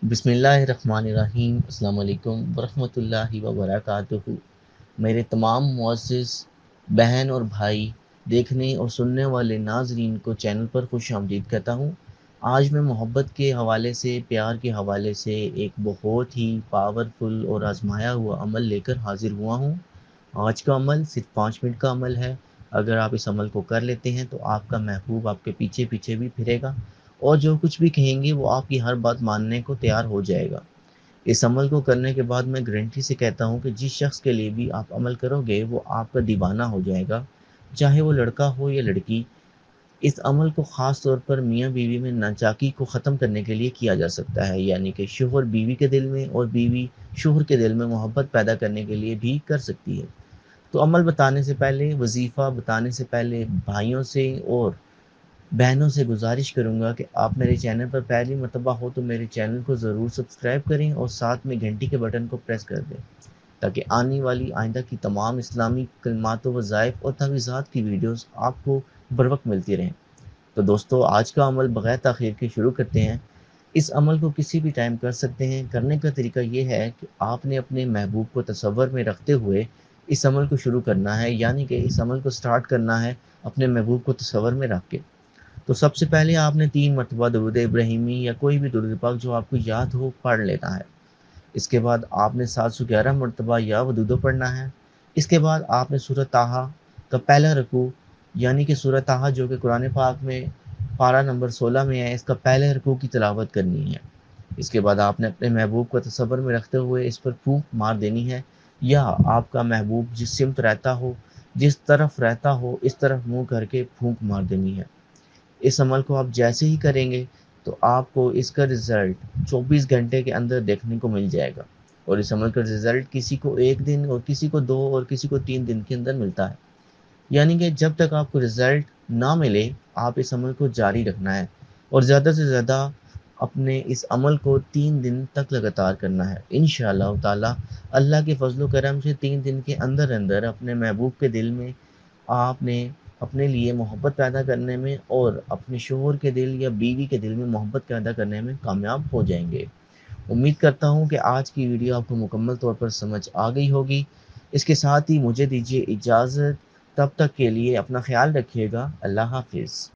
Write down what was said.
بسم اللہ الرحمن الرحیم۔ السلام علیکم ورحمۃ اللہ وبرکاتہ۔ میرے تمام معزز بہن اور بھائی، دیکھنے اور سننے والے ناظرین کو چینل پر خوش آمدید کہتا ہوں۔ آج میں محبت کے حوالے سے، پیار کے حوالے سے ایک بہت ہی پاورفل اور آزمایا ہوا عمل لے کر حاضر ہوا ہوں۔ آج کا عمل صرف 5 منٹ کا عمل ہے۔ اگر آپ اس عمل کو کر لیتے ہیں تو آپ کا محبوب آپ کے پیچھے پیچھے بھی پھرے گا، اور جو کچھ بھی کہیں گے وہ آپ کی ہر بات ماننے کو تیار ہو جائے گا۔ اس عمل کو کرنے کے بعد میں گارنٹی سے کہتا ہوں کہ جس شخص کے لیے بھی آپ عمل کرو گے وہ آپ کا دیوانہ ہو جائے گا، چاہے وہ لڑکا ہو یا لڑکی۔ اس عمل کو خاص طور پر میاں بیوی میں ناچاکی کو ختم کرنے کے لیے کیا جا سکتا ہے، یعنی کہ شوہر بیوی کے دل میں اور بیوی شوہر کے دل میں محبت پیدا کرنے کے لیے بھی کر سکتی ہے۔ تو عمل بتانے سے پہلے، وظیفہ بتانے سے پہلے بھائیوں سے اور بہنوں سے گزارش کروں گا کہ آپ میرے چینل پر پہلی مرتبہ ہو تو میرے چینل کو ضرور سبسکرائب کریں اور ساتھ میں گھنٹی کے بٹن کو پریس کر دیں، تاکہ آنے والی آئندہ کی تمام اسلامی کلمات و وظائف اور تحویزات کی ویڈیوز آپ کو بروقت ملتی رہیں۔ تو دوستو، آج کا عمل بغیر تاخیر کے شروع کرتے ہیں۔ اس عمل کو کسی بھی ٹائم کر سکتے ہیں۔ کرنے کا طریقہ یہ ہے کہ آپ نے اپنے محبوب کو تصور میں رکھتے ہوئے اس عمل کو شروع کرنا ہے، یعنی کہ اس عمل کو سٹارٹ کرنا ہے اپنے محبوب کو تصور میں رکھ کے۔ تو سب سے پہلے آپ نے 3 مرتبہ درود ابراہیمی یا کوئی بھی درود پاک جو آپ کو یاد ہو پڑھ لینا ہے۔ اس کے بعد آپ نے 711 مرتبہ یا ودودو پڑھنا ہے۔ اس کے بعد آپ نے سورہ طٰہٰ کا پہلا رکوع، یعنی کہ سورہ طٰہٰ جو کہ قرآن پاک میں پارہ نمبر 16 میں ہے، اس کا پہلے رکوع کی تلاوت کرنی ہے۔ اس کے بعد آپ نے اپنے محبوب کو تصور میں رکھتے ہوئے اس پر پھونک مار دینی ہے، یا آپ کا محبوب جس سمت رہتا ہو، جس طرف رہتا ہو، اس طرف منہ کر کے پھونک مار دینی ہے۔ اس عمل کو آپ جیسے ہی کریں گے تو آپ کو اس کا رزلٹ 24 گھنٹے کے اندر دیکھنے کو مل جائے گا، اور اس عمل کا رزلٹ کسی کو 1 دن اور کسی کو 2 اور کسی کو 3 دن کے اندر ملتا ہے، یعنی کہ جب تک آپ کو رزلٹ نہ ملے آپ اس عمل کو جاری رکھنا ہے، اور زیادہ سے زیادہ اپنے اس عمل کو 3 دن تک لگاتار کرنا ہے۔ انشاءاللہ تعالی اللہ کے فضل و کرم سے 3 دن کے اندر اندر اپنے محبوب کے دل میں آپ نے اپنے لیے محبت پیدا کرنے میں اور اپنے شوہر کے دل یا بیوی کے دل میں محبت پیدا کرنے میں کامیاب ہو جائیں گے۔ امید کرتا ہوں کہ آج کی ویڈیو آپ کو مکمل طور پر سمجھ آ گئی ہوگی۔ اس کے ساتھ ہی مجھے دیجیے اجازت، تب تک کے لیے اپنا خیال رکھیے گا۔ اللہ حافظ۔